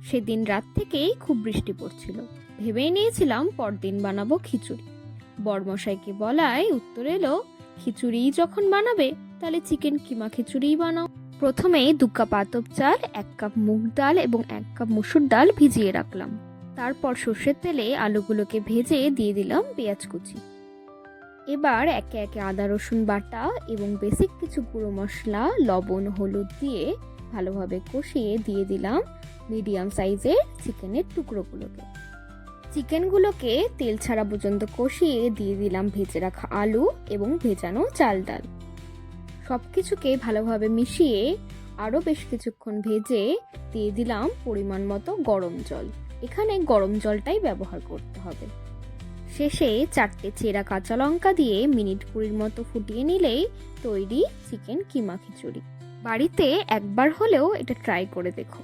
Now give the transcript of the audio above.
সেদিন রাত থেকেই খুব বৃষ্টি পড়ছিল। ভেবেই নিয়েছিলাম পরদিন বানাবো খিচুড়ি। বড়মশাইকে বলায় উত্তর এলো, খিচুড়ি যখন বানাবে তাহলে চিকেন কিমা খিচুড়িই বানাও। প্রথমেই 2 কাপ আতপ চাল, 1 কাপ মুগ ডাল এবং 1 কাপ মসুর ডাল ভিজিয়ে রাখলাম। তারপর সর্ষের তেলে আলুগুলোকে ভেজে দিয়ে দিলাম পেঁয়াজ কুচি। এবার একে একে আদা রসুন বাটা এবং বেসিক কিছু গুঁড়ো মশলা, লবণ, হলুদ দিয়ে ভালোভাবে কষিয়ে দিয়ে দিলাম মিডিয়াম সাইজের চিকেনের টুকরোগুলোকে। চিকেনগুলোকে তেল ছাড়া পর্যন্ত কষিয়ে দিয়ে দিলাম ভেজে রাখা আলু এবং ভেজানো চাল ডাল। সবকিছুকে ভালোভাবে মিশিয়ে আরও বেশ কিছুক্ষণ ভেজে দিয়ে দিলাম পরিমাণ মতো গরম জল। এখানে গরম জলটাই ব্যবহার করতে হবে। শেষে 4টে চেরা কাঁচা লঙ্কা দিয়ে মিনিট 20 মতো ফুটিয়ে নিলেই তৈরি চিকেন কিমা খিচুড়ি। বাড়িতে একবার হলেও এটা ট্রাই করে দেখো।